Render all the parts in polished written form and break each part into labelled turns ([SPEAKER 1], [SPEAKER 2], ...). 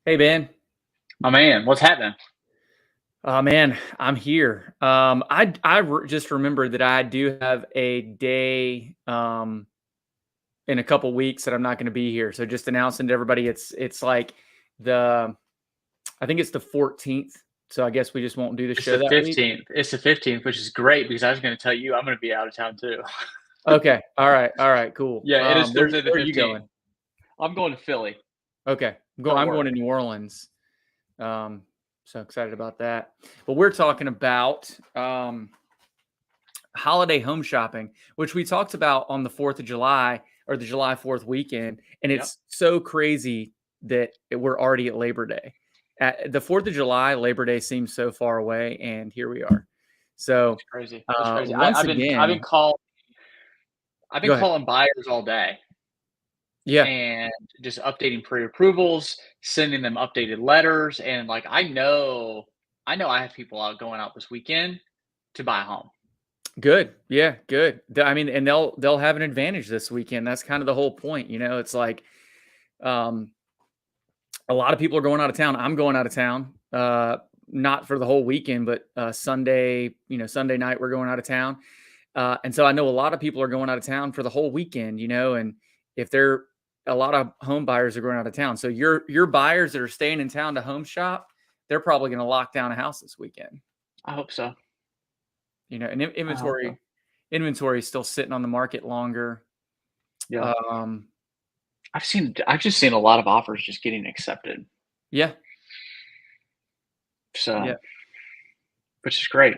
[SPEAKER 1] Hey Ben.
[SPEAKER 2] Oh man, what's happening?
[SPEAKER 1] Oh man, I'm here. Just remembered that I do have a day in a couple weeks that I'm not going to be here. So just announcing to everybody, it's like the I think it's the 14th. So I guess we just won't do the
[SPEAKER 2] It's
[SPEAKER 1] show
[SPEAKER 2] the
[SPEAKER 1] that week.
[SPEAKER 2] 15th. It's the 15th, which is great because I was going to tell you I'm going to be out of town too.
[SPEAKER 1] Okay. All right. Cool.
[SPEAKER 2] Yeah, it is
[SPEAKER 1] Where
[SPEAKER 2] Thursday the
[SPEAKER 1] where are you
[SPEAKER 2] 15th.
[SPEAKER 1] going?
[SPEAKER 2] I'm going to Philly
[SPEAKER 1] Okay.
[SPEAKER 2] for
[SPEAKER 1] I'm going to
[SPEAKER 2] work.
[SPEAKER 1] New Orleans. Um, so excited about that. But we're talking about holiday home shopping, which we talked about on the 4th of July or the July 4th weekend. And
[SPEAKER 2] Yep,
[SPEAKER 1] it's so crazy that we're already at Labor Day. At the 4th of July, Labor Day seems so far away, and here we are. So,
[SPEAKER 2] it's crazy. It's crazy.
[SPEAKER 1] once
[SPEAKER 2] I've been
[SPEAKER 1] again, go ahead.
[SPEAKER 2] calling buyers all day
[SPEAKER 1] Yeah,
[SPEAKER 2] and just updating pre-approvals, sending them updated letters, and like I know I have people out going out this weekend to buy a home.
[SPEAKER 1] good. Yeah, good. I mean, and they'll have an advantage this weekend. That's kind of the whole point. It's like um, a lot of people are going out of town. I'm going out of town. Not for the whole weekend, but Sunday, Sunday night we're going out of town. And so I know a lot of people are going out of town for the whole weekend, and if they're a lot of home buyers are going out of town. So your buyers that are staying in town to home shop, they're probably going to lock down a house this weekend.
[SPEAKER 2] I hope so.
[SPEAKER 1] And
[SPEAKER 2] I hope so.
[SPEAKER 1] inventory is still sitting on the market longer.
[SPEAKER 2] Yeah.
[SPEAKER 1] Um,
[SPEAKER 2] I've just seen a lot of offers just getting accepted.
[SPEAKER 1] yeah,
[SPEAKER 2] So,
[SPEAKER 1] yeah.
[SPEAKER 2] which is great.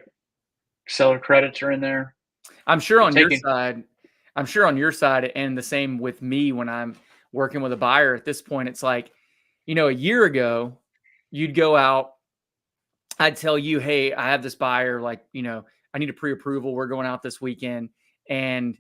[SPEAKER 2] Seller credits are in there.
[SPEAKER 1] I'm sure
[SPEAKER 2] They're
[SPEAKER 1] on your
[SPEAKER 2] taking
[SPEAKER 1] side, I'm sure on your side, and the same with me when I'm working with a buyer at this point, it's like, a year ago, you'd go out, I'd tell you, hey, I have this buyer, like, I need a pre-approval. We're going out this weekend. And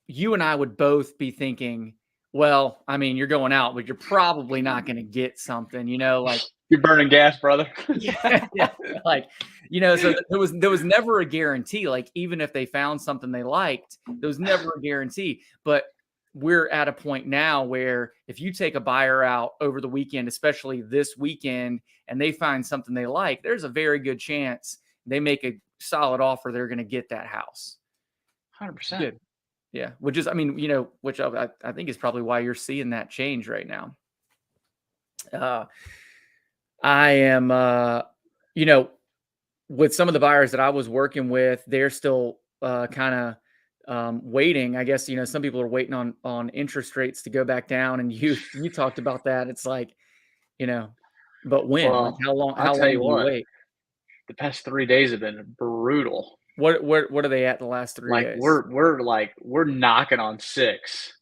[SPEAKER 1] you and I would both be thinking, well, I mean, you're going out, but you're probably not going to get something, like,
[SPEAKER 2] you're burning gas, brother.
[SPEAKER 1] yeah, yeah, like, so there was never a guarantee. Like, even if they found something they liked, there was never a guarantee. But we're at a point now where if you take a buyer out over the weekend, especially this weekend, and they find something they like, there's a very good chance they make a solid offer. They're going to get that house.
[SPEAKER 2] 100%.
[SPEAKER 1] Good. Yeah. Which is, I mean, which I think is probably why you're seeing that change right now. I am, you know, with some of the buyers that I was working with, they're still kind of waiting. I guess some people are waiting on interest rates to go back down, and you talked about that. It's like you know, but when? Like
[SPEAKER 2] Well,
[SPEAKER 1] how long?
[SPEAKER 2] I'll
[SPEAKER 1] How
[SPEAKER 2] tell
[SPEAKER 1] long
[SPEAKER 2] you
[SPEAKER 1] do you
[SPEAKER 2] what,
[SPEAKER 1] wait?
[SPEAKER 2] the past 3 days have been brutal.
[SPEAKER 1] What are they at the last 3 days?
[SPEAKER 2] We're knocking on six.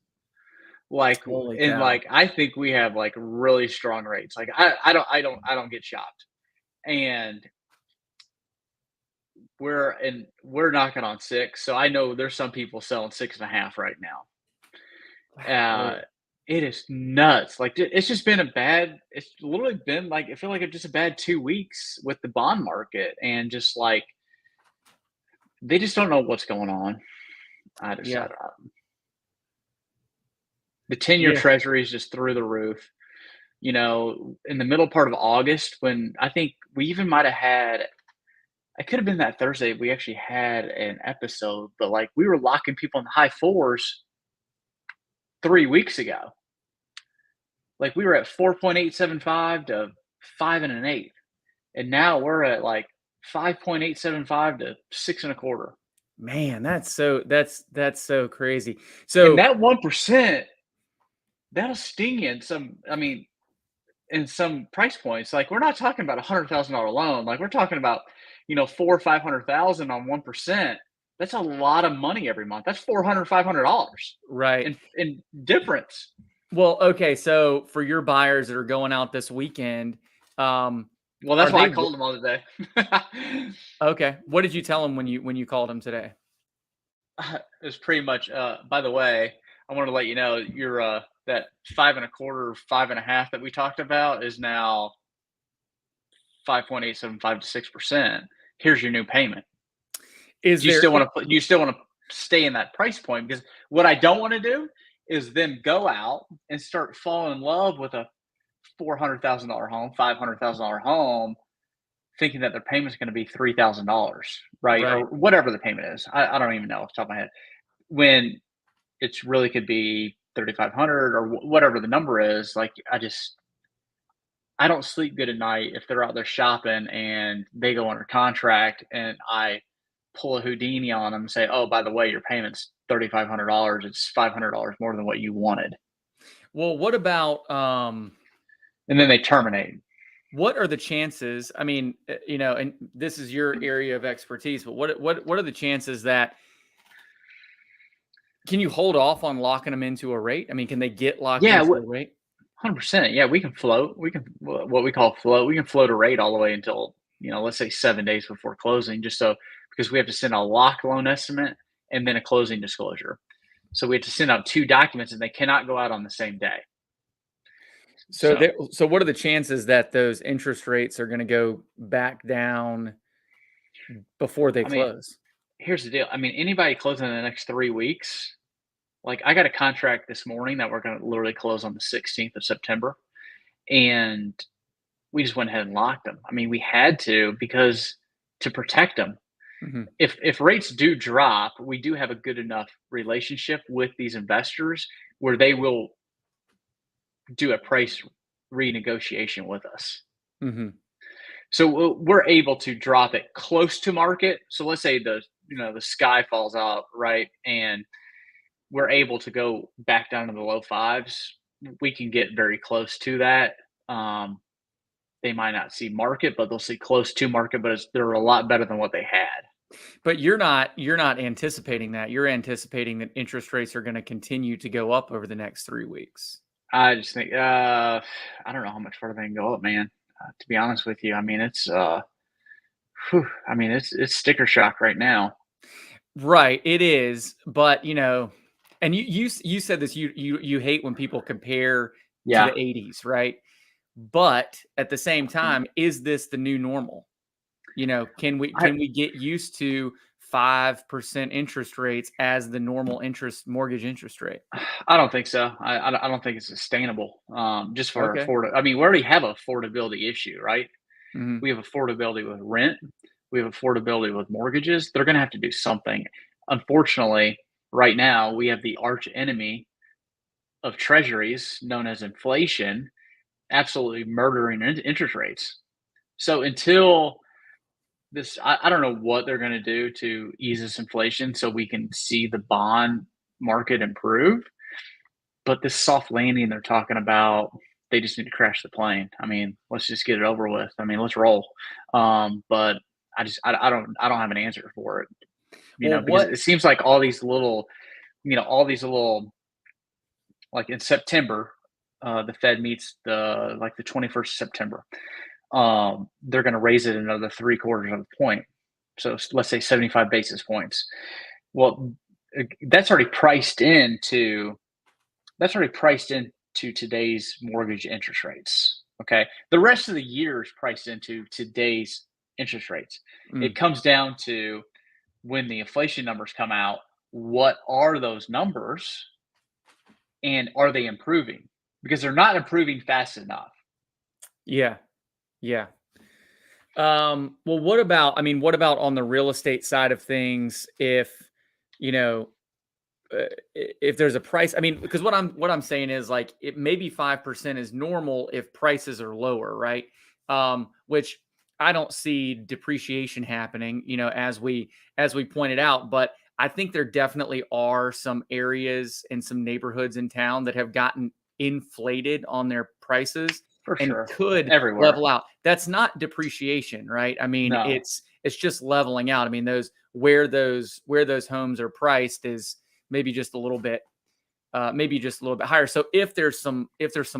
[SPEAKER 1] Holy
[SPEAKER 2] And
[SPEAKER 1] cow!
[SPEAKER 2] I think we have like really strong rates. Like I don't get shopped. And we're knocking on six. So I know there's some people selling 6.5 right now.
[SPEAKER 1] Wow.
[SPEAKER 2] It is nuts. Like it's just been it's literally been like I feel like it's just a bad 2 weeks with the bond market and just like they just don't know what's going on. I
[SPEAKER 1] Yeah.
[SPEAKER 2] don't The 10-year
[SPEAKER 1] Yeah.
[SPEAKER 2] treasury is just through the roof. In the middle part of August when I think we even might have had it could have been that Thursday we actually had an episode, but like we were locking people in the high fours 3 weeks ago. Like we were at 4.875 to 5 1/8. And now we're at like 5.875 to 6 1/4.
[SPEAKER 1] Man, that's so crazy.
[SPEAKER 2] And
[SPEAKER 1] So
[SPEAKER 2] that 1%, that'll sting you in in some price points. Like we're not talking about $100,000 loan. Like we're talking about, four or 500,000 on 1%. That's a lot of money every month. That's $400, $500
[SPEAKER 1] right.
[SPEAKER 2] in difference.
[SPEAKER 1] Well, okay. So for your buyers that are going out this weekend, um,
[SPEAKER 2] Well,
[SPEAKER 1] are
[SPEAKER 2] that's why
[SPEAKER 1] they
[SPEAKER 2] I called them all today.
[SPEAKER 1] okay? What did you tell them when you called them today?
[SPEAKER 2] It's pretty much. By the way, I wanted to let you know your that 5 1/4, 5.5 that we talked about is now 5.875 to 6%. Here's your new payment.
[SPEAKER 1] Is
[SPEAKER 2] Do you
[SPEAKER 1] there
[SPEAKER 2] still want to put? You still want to stay in that price point? Because what I don't want to do is then go out and start falling in love with a $400,000 home, $500,000 home, thinking that their payment's going to be $3,000, right? Or
[SPEAKER 1] Right.
[SPEAKER 2] whatever the payment is. I don't even know off the top of my head. When it's really could be 3,500 or whatever the number is. Like I don't sleep good at night if they're out there shopping and they go under contract and I pull a Houdini on them and say, "Oh, by the way, your payment's $3,500. It's $500 more than what you wanted,"
[SPEAKER 1] Well, what about
[SPEAKER 2] and then they terminate.
[SPEAKER 1] what are the chances? I mean, and this is your area of expertise, but what are the chances that can you hold off on locking them into a rate? I mean, can they get locked
[SPEAKER 2] Yeah,
[SPEAKER 1] into a rate?
[SPEAKER 2] 100%. Yeah, we can float. We can what we call float. We can float a rate all the way until let's say 7 days before closing, just so because we have to send a lock loan estimate and then a closing disclosure. So we have to send out two documents, and they cannot go out on the same day.
[SPEAKER 1] So
[SPEAKER 2] So
[SPEAKER 1] so what are the chances that those interest rates are going to go back down before they
[SPEAKER 2] I mean,
[SPEAKER 1] close?
[SPEAKER 2] here's the deal. I mean, anybody closing in the next 3 weeks, like I got a contract this morning that we're going to literally close on the 16th of September, and we just went ahead and locked them. I mean, we had to because to protect them.
[SPEAKER 1] Mhm.
[SPEAKER 2] If rates do drop, we do have a good enough relationship with these investors where they will do a price renegotiation with us.
[SPEAKER 1] Mhm.
[SPEAKER 2] So we're able to drop it close to market. So let's say the sky falls out, right, and we're able to go back down to the low fives. We can get very close to that. Um, they might not see market, but they'll see close to market. But they're a lot better than what they had.
[SPEAKER 1] But you're not anticipating that. You're anticipating that interest rates are going to continue to go up over the next 3 weeks.
[SPEAKER 2] I just think I don't know how much further they can go up, man. To be honest with you, I mean it's sticker shock right now.
[SPEAKER 1] Right, it is, but, and you said this, you hate when people compare to
[SPEAKER 2] Yeah,
[SPEAKER 1] the '80s, right? But at the same
[SPEAKER 2] yeah.
[SPEAKER 1] time, is this the new normal? Can we
[SPEAKER 2] I
[SPEAKER 1] can we get used to 5% interest rates as the normal mortgage interest rate?
[SPEAKER 2] I don't think so. I don't think it's sustainable. Just for
[SPEAKER 1] Okay.
[SPEAKER 2] afford. I mean, we already have a affordability issue, right?
[SPEAKER 1] Mhm.
[SPEAKER 2] We have affordability with rent. We have affordability with mortgages. They're going to have to do something. Unfortunately, right now we have the arch enemy of treasuries, known as inflation, absolutely murdering interest rates. So until I don't know what they're going to do to ease this inflation so we can see the bond market improve. But this soft landing they're talking about, they just need to crash the plane. I mean, let's just get it over with. I mean, let's roll. But I don't have an answer for it,
[SPEAKER 1] Well,
[SPEAKER 2] because
[SPEAKER 1] what
[SPEAKER 2] it seems like all these little like in September, the Fed meets the 21st of September. They're going to raise it another 3/4 of a point. So let's say 75 basis points. Well, that's already priced into today's mortgage interest rates. Okay. The rest of the year is priced into today's interest rates. It
[SPEAKER 1] mm,
[SPEAKER 2] comes down to when the inflation numbers come out, what are those numbers and are they improving? Because they're not improving fast enough.
[SPEAKER 1] yeah, yeah. Well, what about on the real estate side of things if, you know, if there's a price, I mean, because what I'm saying is like it maybe 5% is normal if prices are lower, right? Which I don't see depreciation happening, as we pointed out, but I think there definitely are some areas and some neighborhoods in town that have gotten inflated on their prices
[SPEAKER 2] For
[SPEAKER 1] and
[SPEAKER 2] sure.
[SPEAKER 1] could
[SPEAKER 2] Everywhere.
[SPEAKER 1] level out. That's not depreciation, right? I mean,
[SPEAKER 2] No.
[SPEAKER 1] it's just leveling out. I mean, where those homes are priced is maybe just a little bit higher. So if there's some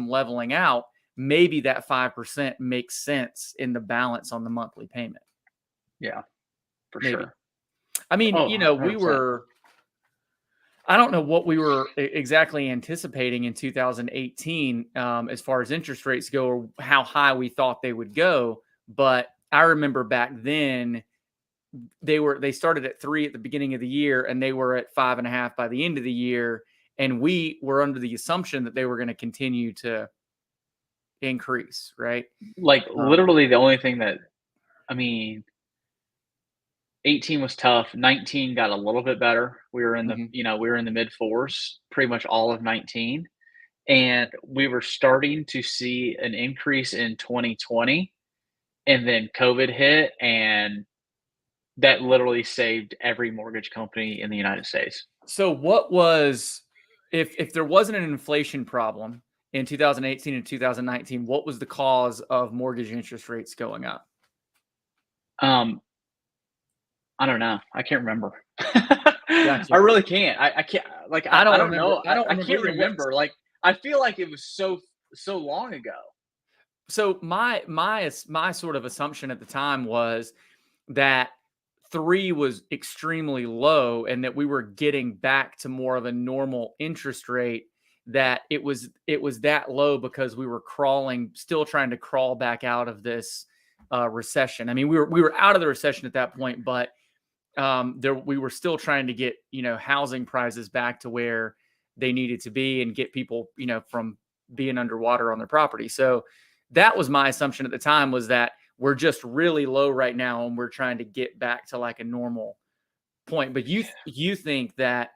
[SPEAKER 1] leveling out, maybe that 5% makes sense in the balance on the monthly payment.
[SPEAKER 2] Yeah, for
[SPEAKER 1] Maybe.
[SPEAKER 2] sure.
[SPEAKER 1] I mean,
[SPEAKER 2] Oh,
[SPEAKER 1] we
[SPEAKER 2] 100%.
[SPEAKER 1] were I don't know what we were exactly anticipating in 2018 as far as interest rates go or how high we thought they would go, but I remember back then they started at 3 at the beginning of the year and they were at 5.5 by the end of the year, and we were under the assumption that they were going to continue to increase, right?
[SPEAKER 2] Like,
[SPEAKER 1] Um,
[SPEAKER 2] literally the only thing that I mean, 18 was tough, 19 got a little bit better. We were in the
[SPEAKER 1] mhm.
[SPEAKER 2] we were in the mid 4s pretty much all of 19, and we were starting to see an increase in 2020, and then COVID hit, and that literally saved every mortgage company in the United States.
[SPEAKER 1] So what was if there wasn't an inflation problem in 2018 and 2019, what was the cause of mortgage interest rates going up?
[SPEAKER 2] Um, I don't know. I can't remember. I
[SPEAKER 1] Gotcha.
[SPEAKER 2] really can't. I can't like
[SPEAKER 1] I
[SPEAKER 2] I
[SPEAKER 1] don't
[SPEAKER 2] don't
[SPEAKER 1] remember.
[SPEAKER 2] know.
[SPEAKER 1] I don't
[SPEAKER 2] I
[SPEAKER 1] remember
[SPEAKER 2] can't
[SPEAKER 1] either. What's
[SPEAKER 2] remember. Like I feel like it was so long ago.
[SPEAKER 1] so my sort of assumption at the time was that 3 was extremely low and that we were getting back to more of a normal interest rate, that it was that low because we were still trying to crawl back out of this, recession. I mean, we were out of the recession at that point, but, we were still trying to get, housing prices back to where they needed to be and get people, from being underwater on their property. So, that was my assumption at the time, was that we're just really low right now and we're trying to get back to like a normal point. But you think that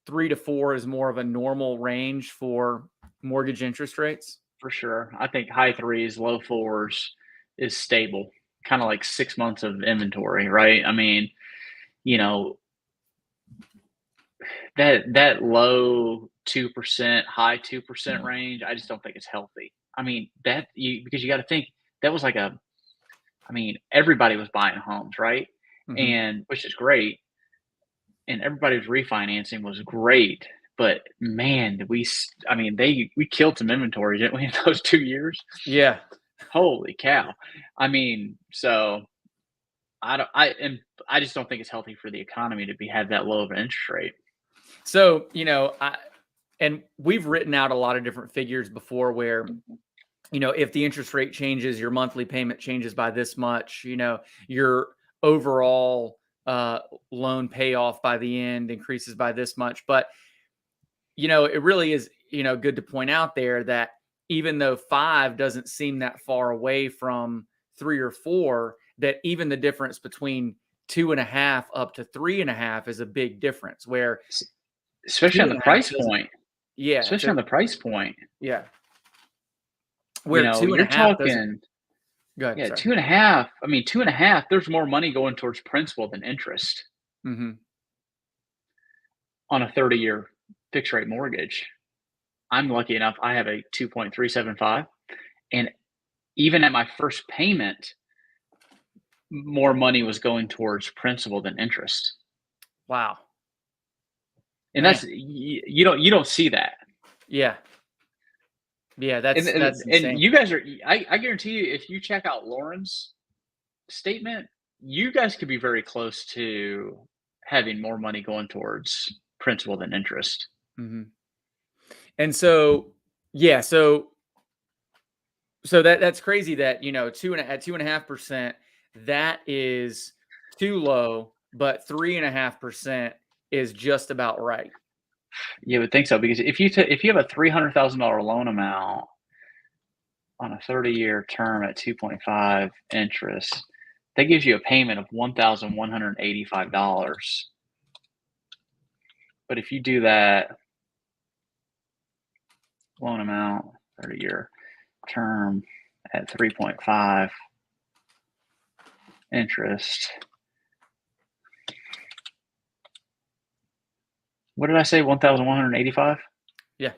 [SPEAKER 1] 3 to 4 is more of a normal range for mortgage interest rates?
[SPEAKER 2] For sure. I think high threes, low fours is stable. Kind of like 6 months of inventory, right? I mean, you know, that low 2%, high 2% range, I just don't think it's healthy. I mean, that you because you got to think that was like a I mean, everybody was buying homes, right?
[SPEAKER 1] Mhm.
[SPEAKER 2] And which is great, and everybody's refinancing was great. But man, I mean, we killed some inventory, didn't we, in those 2 years?
[SPEAKER 1] Yeah.
[SPEAKER 2] Holy cow! I mean, so I don't, I just don't think it's healthy for the economy to be have that low of an interest rate.
[SPEAKER 1] So, and we've written out a lot of different figures before where, if the interest rate changes, your monthly payment changes by this much, your overall loan payoff by the end increases by this much. But, it really is, good to point out there that even though 5 doesn't seem that far away from 3 or 4, that even the difference between 2.5 up to 3.5 is a big difference, where
[SPEAKER 2] S- Especially on the
[SPEAKER 1] 2.5
[SPEAKER 2] price
[SPEAKER 1] doesn't.
[SPEAKER 2] point.
[SPEAKER 1] Yeah.
[SPEAKER 2] Especially on the price point.
[SPEAKER 1] Yeah. Where two and a
[SPEAKER 2] You're
[SPEAKER 1] half doesn't.
[SPEAKER 2] talking,
[SPEAKER 1] Go ahead.
[SPEAKER 2] yeah,
[SPEAKER 1] Sorry.
[SPEAKER 2] 2.5. I mean, 2.5. There's more money going towards principal than interest
[SPEAKER 1] Hmm.
[SPEAKER 2] on a 30-year fixed rate mortgage. I'm lucky enough. I have a 2.375, and even at my first payment, more money was going towards principal than interest.
[SPEAKER 1] Wow.
[SPEAKER 2] And
[SPEAKER 1] Man.
[SPEAKER 2] you don't see that.
[SPEAKER 1] Yeah. Yeah.
[SPEAKER 2] And
[SPEAKER 1] That's insane.
[SPEAKER 2] you guys are I guarantee you if you check out Lauren's statement, you guys could be very close to having more money going towards principal than interest.
[SPEAKER 1] Hmm. And so, yeah. So that's crazy that, at 2.5%, that is too low, but 3.5% is just about right.
[SPEAKER 2] You would think so because if you have a $300,000 loan amount on a 30-year term at 2.5 interest, that gives you a payment of $1,185. But if you do that loan amount, 30-year term at 3.5 interest, what did I say? 1,185?
[SPEAKER 1] Yeah.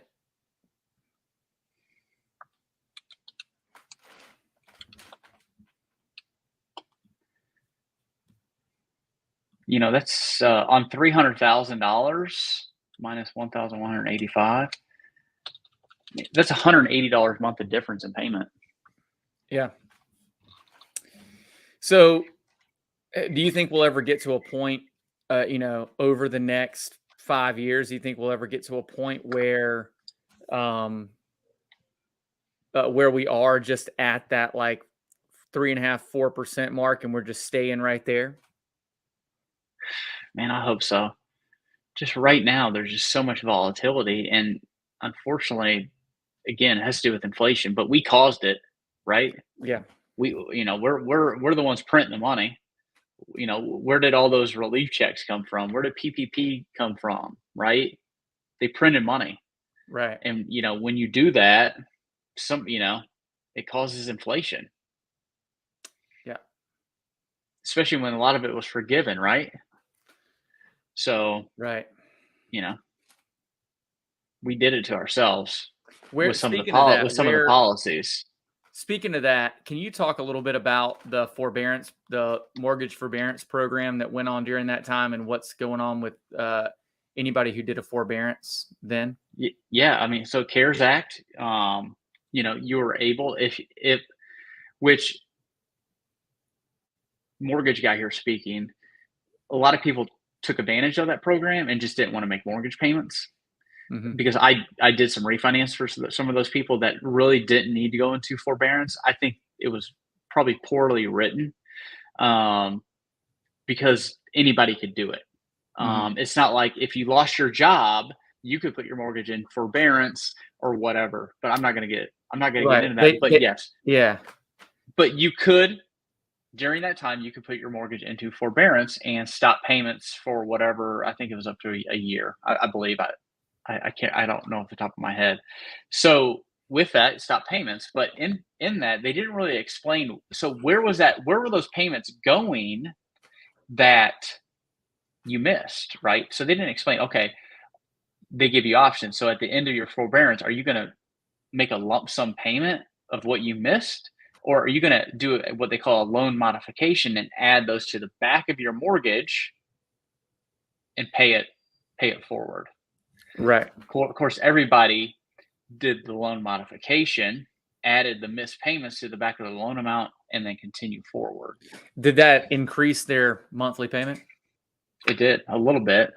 [SPEAKER 2] That's on $300,000 minus 1,185. That's $180 a month of difference in payment.
[SPEAKER 1] Yeah. So, do you think we'll ever get to a point, over the next 5 years? Do you think we'll ever get to a point um, where we are just at that like 3.5, 4% mark, and we're just staying right there?
[SPEAKER 2] Man, I hope so. Just right now, there's just so much volatility, and unfortunately, again, it has to do with inflation, but we caused it, right?
[SPEAKER 1] Yeah.
[SPEAKER 2] We're the ones printing the money. Where did all those relief checks come from? Where did PPP come from? Right? They printed money,
[SPEAKER 1] Right.
[SPEAKER 2] and when you do that, it causes inflation,
[SPEAKER 1] Yeah.
[SPEAKER 2] especially when a lot of it was forgiven, right? So
[SPEAKER 1] Right.
[SPEAKER 2] you know, we did it to ourselves
[SPEAKER 1] Where speaking of that,
[SPEAKER 2] with some of the policies.
[SPEAKER 1] speaking of that, can you talk a little bit about the mortgage forbearance program that went on during that time, and what's going on with anybody who did a forbearance then?
[SPEAKER 2] Yeah, I mean, so CARES Act, you were able if which mortgage guy here speaking, a lot of people took advantage of that program and just didn't want to make mortgage payments
[SPEAKER 1] Hmm.
[SPEAKER 2] because I did some refinance for some of those people that really didn't need to go into forbearance. I think it was probably poorly written, um, because anybody could do it.
[SPEAKER 1] Hmm.
[SPEAKER 2] It's not like if you lost your job, you could put your mortgage in forbearance or whatever. But I'm not gonna get
[SPEAKER 1] Right.
[SPEAKER 2] into that. But yes,
[SPEAKER 1] Yeah.
[SPEAKER 2] but you could during that time you could put your mortgage into forbearance and stop payments for whatever. I think it was up to a year. I believe I can't. I don't know off the top of my head. So with that, stop payments. But in that, they didn't really explain. So where was that? Where were those payments going that you missed? Right. So they didn't explain. Okay, they give you options. So at the end of your forbearance, are you going to make a lump sum payment of what you missed? Or are you going to do what they call a loan modification and add those to the back of your mortgage and pay it forward?
[SPEAKER 1] Right.
[SPEAKER 2] Of course, everybody did the loan modification, added the missed payments to the back of the loan amount, and then continue forward.
[SPEAKER 1] Did that increase their monthly payment?
[SPEAKER 2] It did a little bit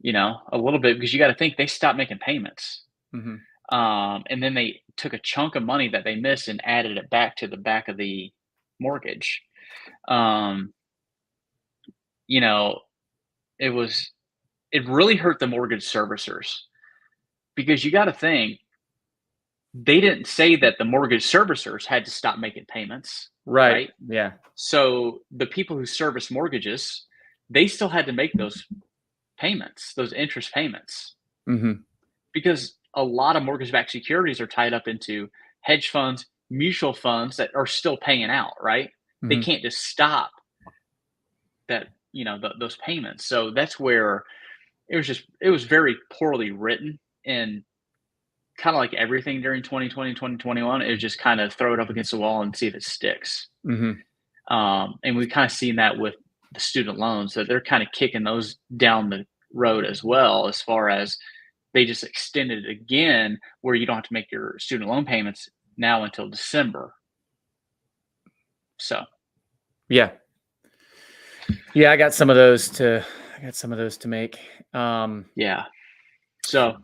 [SPEAKER 2] because you got to think they stopped making payments.
[SPEAKER 1] Hmm.
[SPEAKER 2] And then they took a chunk of money that they missed and added it back to the back of the mortgage. Um, you know, it was it really hurt the mortgage servicers because you got to think they didn't say that the mortgage servicers had to stop making payments,
[SPEAKER 1] Right.
[SPEAKER 2] right?
[SPEAKER 1] Yeah.
[SPEAKER 2] So the people who service mortgages, they still had to make those payments, those interest payments,
[SPEAKER 1] Hmm.
[SPEAKER 2] because a lot of mortgage-backed securities are tied up into hedge funds, mutual funds that are still paying out, right? They
[SPEAKER 1] Hmm.
[SPEAKER 2] can't just stop those payments. So that's where it was very poorly written, and kind of like everything during 2020, 2021, it was just kind of throw it up against the wall and see if it sticks.
[SPEAKER 1] Hmm.
[SPEAKER 2] And we've kind of seen that with the student loans, that they're kind of kicking those down the road as well, as far as they just extended it again, where you don't have to make your student loan payments now until December. So
[SPEAKER 1] Yeah. Yeah. I got some of those to make.
[SPEAKER 2] yeah, so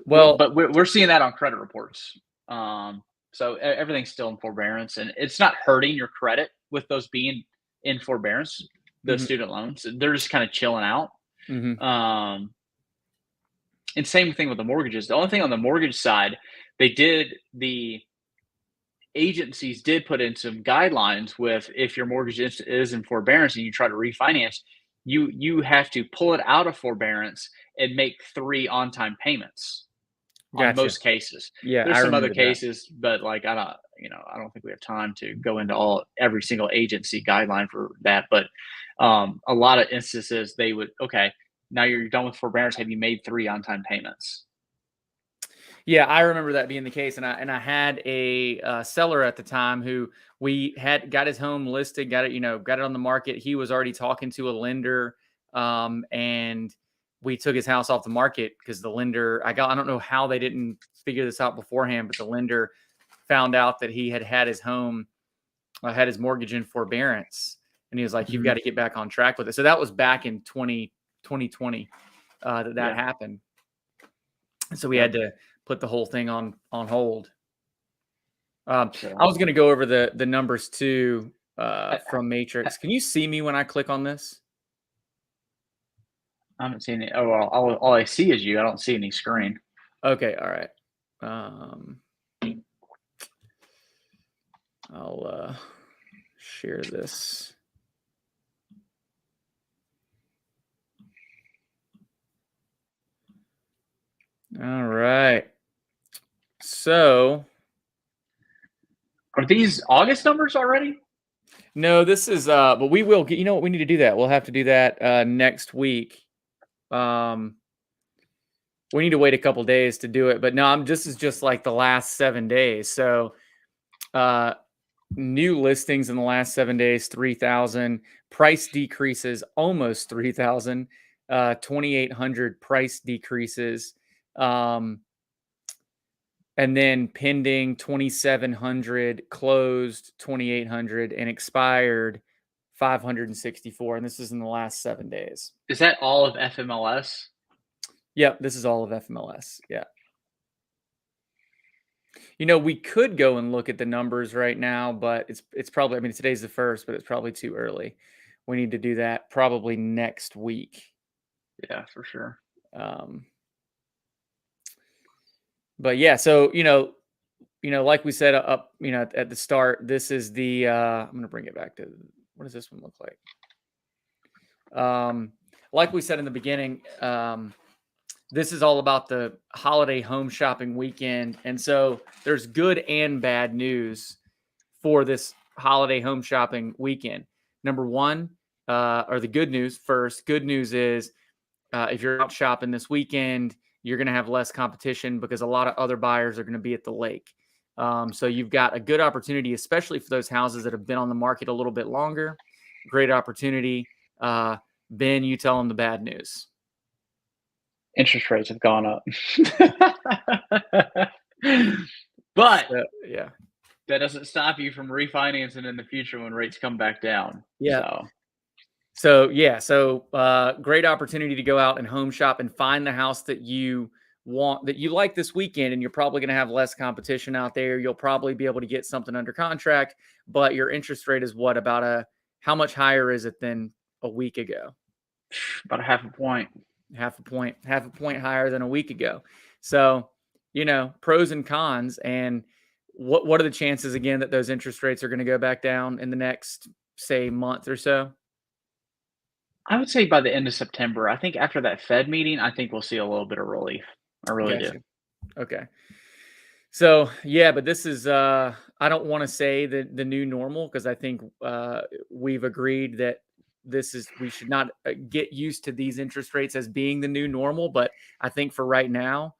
[SPEAKER 1] Well,
[SPEAKER 2] but we're seeing that on credit reports. So everything's still in forbearance, and it's not hurting your credit with those being in forbearance. The
[SPEAKER 1] mhm,
[SPEAKER 2] student loans, they're just kind of chilling out.
[SPEAKER 1] mhm.
[SPEAKER 2] Um, and same thing with the mortgages. The only thing on the mortgage side, the agencies did put in some guidelines with if your mortgage is in forbearance and you try to refinance, you have to pull it out of forbearance and make 3 on-time payments on
[SPEAKER 1] Gotcha.
[SPEAKER 2] most cases.
[SPEAKER 1] Yeah, I
[SPEAKER 2] There's some other
[SPEAKER 1] remember that.
[SPEAKER 2] cases, but like I don't think we have time to go into every single agency guideline for that. But a lot of instances they would, okay, now you're done with forbearance. Have you made 3 on-time payments?
[SPEAKER 1] Yeah, I remember that being the case, and I had a seller at the time who we had got his home listed, got it, got it on the market. He was already talking to a lender, and we took his house off the market because the lender, I don't know how they didn't figure this out beforehand, but the lender found out that he had his home, had his mortgage in forbearance, and he was like, "You've got
[SPEAKER 2] Mhm.
[SPEAKER 1] to get back on track with it." So that was back in 2020 that
[SPEAKER 2] Yeah.
[SPEAKER 1] happened. So we had
[SPEAKER 2] Yep.
[SPEAKER 1] to put the whole thing on hold. I
[SPEAKER 2] So
[SPEAKER 1] was going to go over the numbers too
[SPEAKER 2] I,
[SPEAKER 1] from
[SPEAKER 2] I
[SPEAKER 1] Matrix. Can you see me when I click on this?
[SPEAKER 2] I haven't seen it. Oh, well, all I see is you. I don't see any screen.
[SPEAKER 1] Okay, all right. I'll share this. All right. So
[SPEAKER 2] Are these August numbers already?
[SPEAKER 1] no, this is but we will get, you know what, we need to do that. We'll have to do that next week. We need to wait a couple days to do it, but no, this is just like the last 7 days. So new listings in the last 7 days, 3,000. Price decreases almost 3,000. 2,800 price decreases. And then pending 2,700, closed 2,800, and expired 564. And this is in the last 7 days.
[SPEAKER 2] Is that all of FMLS?
[SPEAKER 1] Yep, this is all of FMLS. Yeah. You know, we could go and look at the numbers right now, but it's probably, I mean, today's the first, but it's probably too early. We need to do that probably next week.
[SPEAKER 2] Yeah, for sure.
[SPEAKER 1] But yeah, so like we said up, at the start, this is the I'm going to bring it back to, what does this one look like? Like we said in the beginning, this is all about the holiday home shopping weekend. And so there's good and bad news for this holiday home shopping weekend. Number one, or the good news first. Good news is if you're out shopping this weekend, you're going to have less competition because a lot of other buyers are going to be at the lake. So you've got a good opportunity, especially for those houses that have been on the market a little bit longer. Great opportunity. Ben, you tell them the bad news.
[SPEAKER 2] Interest rates have gone up. But
[SPEAKER 1] yeah,
[SPEAKER 2] that doesn't stop you from refinancing in the future when rates come back down.
[SPEAKER 1] Yeah. So great opportunity to go out and home shop and find the house that you want, that you like this weekend, and you're probably going to have less competition out there. You'll probably be able to get something under contract, but your interest rate is what, how much higher is it than a week ago?
[SPEAKER 2] About a half a point
[SPEAKER 1] higher than a week ago. So, pros and cons. And what are the chances again that those interest rates are going to go back down in the next, say, month or so?
[SPEAKER 2] I would say by the end of September. I think after that Fed meeting, I think we'll see a little bit of relief. I really do.
[SPEAKER 1] Okay. So yeah, but this is I don't want to say the new normal, because I think we've agreed that we should not get used to these interest rates as being the new normal. But I think for right now,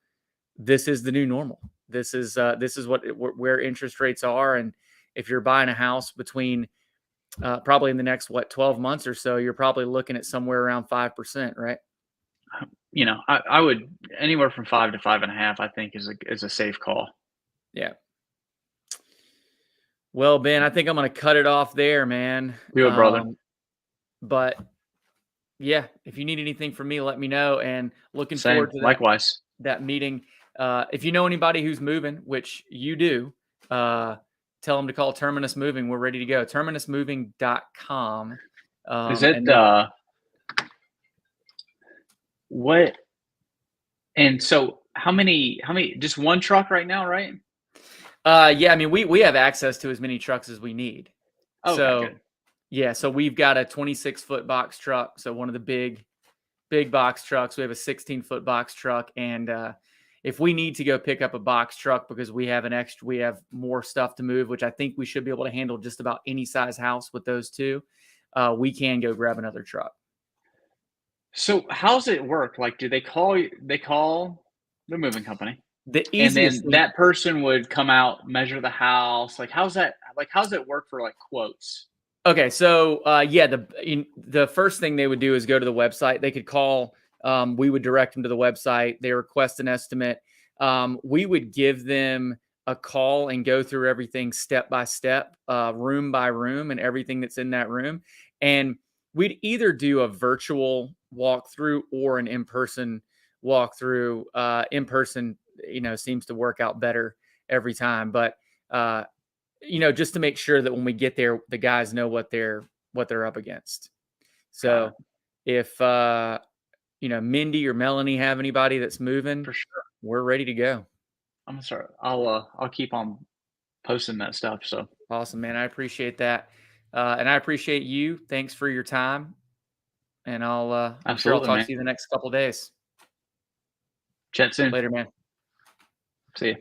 [SPEAKER 1] this is the new normal. This is where interest rates are. And if you're buying a house between probably in the next 12 months or so, you're probably looking at somewhere around 5%, right?
[SPEAKER 2] I would anywhere from 5 to 5.5. I think is a safe call.
[SPEAKER 1] Yeah. Well, Ben, I think I'm going to cut it off there, man.
[SPEAKER 2] Do it, brother.
[SPEAKER 1] But yeah, if you need anything from me, let me know. And looking forward to
[SPEAKER 2] likewise
[SPEAKER 1] that meeting. If you know anybody who's moving, which you do, tell them to call Terminus Moving. We're ready to go. TerminusMoving.com.
[SPEAKER 2] Is it what? And so how many, just one truck right now, right?
[SPEAKER 1] Yeah, I mean, we have access to as many trucks as we need.
[SPEAKER 2] Oh,
[SPEAKER 1] so
[SPEAKER 2] good.
[SPEAKER 1] Yeah, so we've got a 26-foot box truck. So one of the big box trucks. We have a 16-foot box truck. And if we need to go pick up a box truck because we have more stuff to move, which I think we should be able to handle just about any size house with those two, we can go grab another truck.
[SPEAKER 2] So how's it work? Like, do they call the moving company?
[SPEAKER 1] The easiest
[SPEAKER 2] and then that person would come out, measure the house. Like, how's it work for like quotes?
[SPEAKER 1] Okay, so the first thing they would do is go to the website. They could call. We would direct them to the website. They request an estimate. We would give them a call and go through everything step by step, room by room, and everything that's in that room. And we'd either do a virtual walkthrough or an in-person walkthrough. In-person, seems to work out better every time. But just to make sure that when we get there, the guys know what they're up against. So if Mindy or Melanie have anybody that's moving,
[SPEAKER 2] for sure,
[SPEAKER 1] we're ready to go.
[SPEAKER 2] I'm gonna start. I'll keep on posting that stuff. So
[SPEAKER 1] Awesome, man. I appreciate that. And I appreciate you. Thanks for your time. And I'm sure I'll
[SPEAKER 2] absolutely,
[SPEAKER 1] talk
[SPEAKER 2] man.
[SPEAKER 1] to you the next couple days.
[SPEAKER 2] Chat soon.
[SPEAKER 1] Later, man.
[SPEAKER 2] See you.